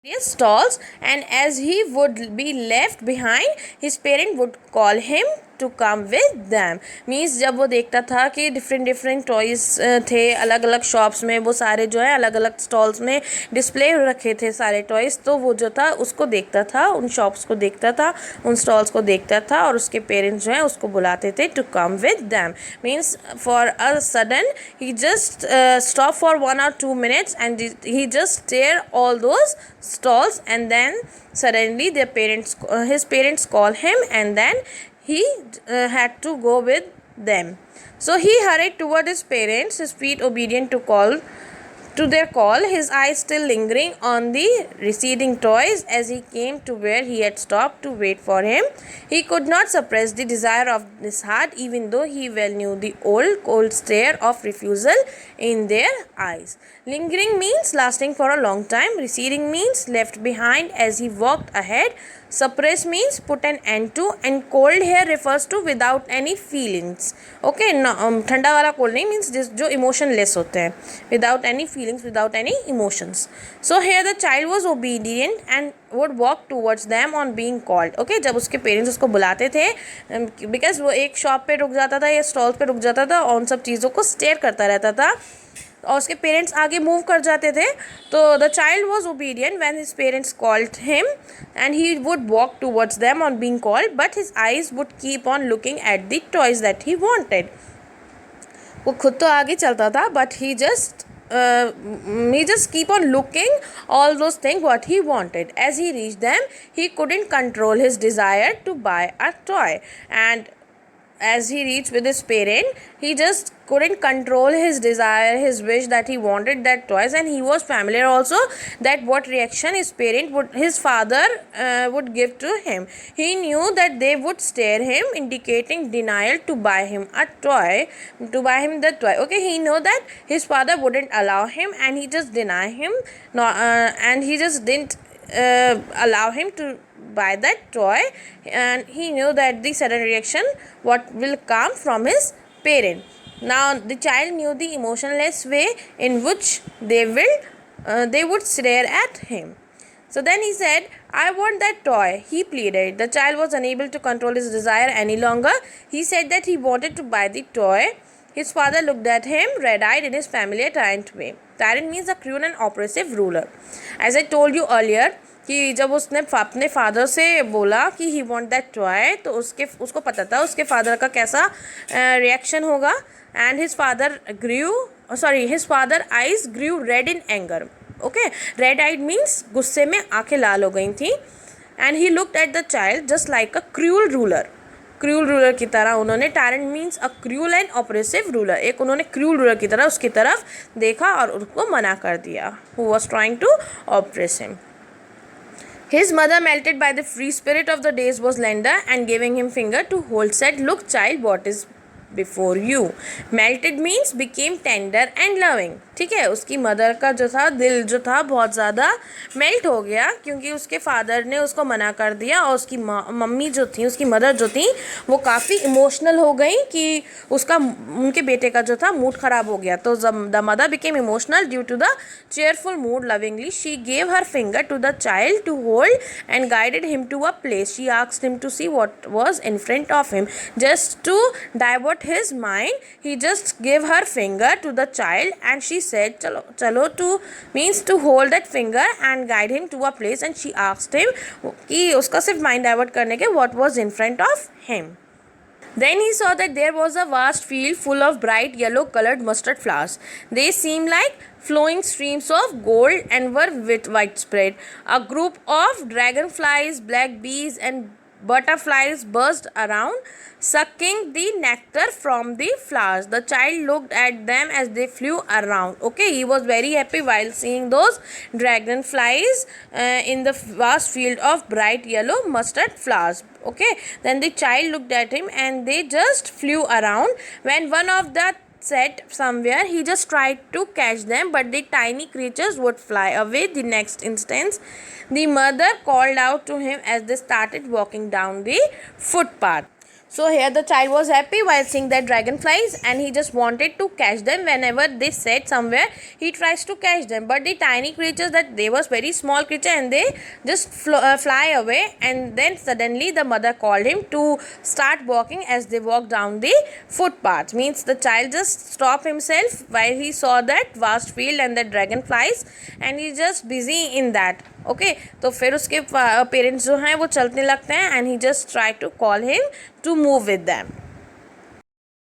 various stalls, and as he would be left behind, his parent would call him to come with them. Means जब वो देखता था कि different different toys थे अलग अलग शॉप्स में, वो सारे जो है अलग अलग स्टॉल्स में डिस्प्ले रखे थे सारे टॉयज़, तो वो जो था उसको देखता था, उन शॉप्स को देखता था, उन स्टॉल्स को देखता था, और उसके पेरेंट्स जो है उसको बुलाते थे to come with them. Means for a sudden he just stop for 1 or 2 minutes and he just stare all those stalls, and then suddenly his parents call him, and then he had to go with them. So he hurried toward his parents, his feet obedient to their call, his eyes still lingering on the receding toys. As he came to where he had stopped to wait for him, he could not suppress the desire of his heart, even though he well knew the old cold stare of refusal in their eyes. Lingering means lasting for a long time. Receding means left behind as he walked ahead. Suppress means put an end to, and cold here refers to without any feelings. Okay, ठंडा वाला cold नहीं, means जो emotionless होते हैं, without any feelings, without any emotions. So here the child was obedient and would walk towards them on being called. Okay, जब उसके parents उसको बुलाते थे, बिकॉज वो एक शॉप पे रुक जाता था या स्टॉल पे रुक जाता था और उन सब चीज़ों को स्टेयर करता रहता था, और उसके पेरेंट्स आगे मूव कर जाते थे, तो the child was obedient when his parents called him and he would walk towards them on being called, but his eyes would keep on looking at the toys that he wanted. वो खुद तो आगे चलता था, but he just keep on looking all those things what he wanted. As he reached them, he couldn't control his desire to buy a toy, and as he reached with his parent, he just couldn't control his desire, his wish that he wanted that toys, and he was familiar also that what reaction his father would give to him. He knew that they would stare him, indicating denial to buy him the toy. Okay, he knew that his father wouldn't allow him, and he just deny him, and he just didn't allow him to buy that toy, and he knew that the sudden reaction what will come from his parent. Now the child knew the emotionless way in which they would stare at him. So then he said, "I want that toy," he pleaded. The child was unable to control his desire any longer. He said that he wanted to buy the toy. His father looked at him, red-eyed, in his familiar tyrant way. Tyrant means a cruel and oppressive ruler. As I told you earlier, कि जब उसने अपने father से बोला कि ही want that toy, तो उसको पता था उसके फादर का कैसा रिएक्शन होगा. And his father eyes grew red in anger. Okay, red eyed means गुस्से में आंखें लाल हो गई थी. And he looked at the child just like a cruel ruler की तरह उन्होंने, tyrant means a cruel and oppressive ruler, एक उन्होंने क्रूअल रूलर की तरह उसकी तरफ देखा और उसको मना कर दिया, who was trying to oppress him. His mother, melted by the free spirit of the days, was lender and giving him finger to hold, said, "Look, child, what is before you." Melted means became tender and loving. ठीक है, उसकी mother का जो था दिल जो था बहुत ज़्यादा मेल्ट हो गया, क्योंकि उसके फादर ने उसको मना कर दिया, और उसकी मम्मी जो थी, उसकी मदर जो थी, वो काफ़ी इमोशनल हो गई कि उनके बेटे का जो था मूड ख़राब हो गया. तो the mother became emotional due to the cheerful mood. Lovingly she gave her finger to the child to hold and guided him to a place. She asked him to see what was in front of him. Just to divert his mind, he just gave her finger to the child, and she said chalo to means to hold that finger and guide him to a place. And she asked him कि उसका सिर्फ mind divert करने के what was in front of him. Then he saw that there was a vast field full of bright yellow-colored mustard flowers. They seemed like flowing streams of gold and were widespread. A group of dragonflies, black bees, and butterflies buzzed around, sucking the nectar from the flowers. The child looked at them as they flew around. Okay, he was very happy while seeing those dragonflies in the vast field of bright yellow mustard flowers. Okay, then the child looked at him and they just flew around. When one of the set somewhere, he just tried to catch them, but the tiny creatures would fly away the next instant. The mother called out to him as they started walking down the footpath. So here the child was happy while seeing the dragonflies, and he just wanted to catch them. Whenever they sat somewhere, he tries to catch them. But the tiny creatures, that they was very small creature, and they just fly away. And then suddenly the mother called him to start walking. As they walked down the footpath, means the child just stopped himself while he saw that vast field and the dragonflies, and he just busy in that. Okay तो फिर उसके parents जो हैं वो चलने लगते हैं, and he just try to call him to move with them.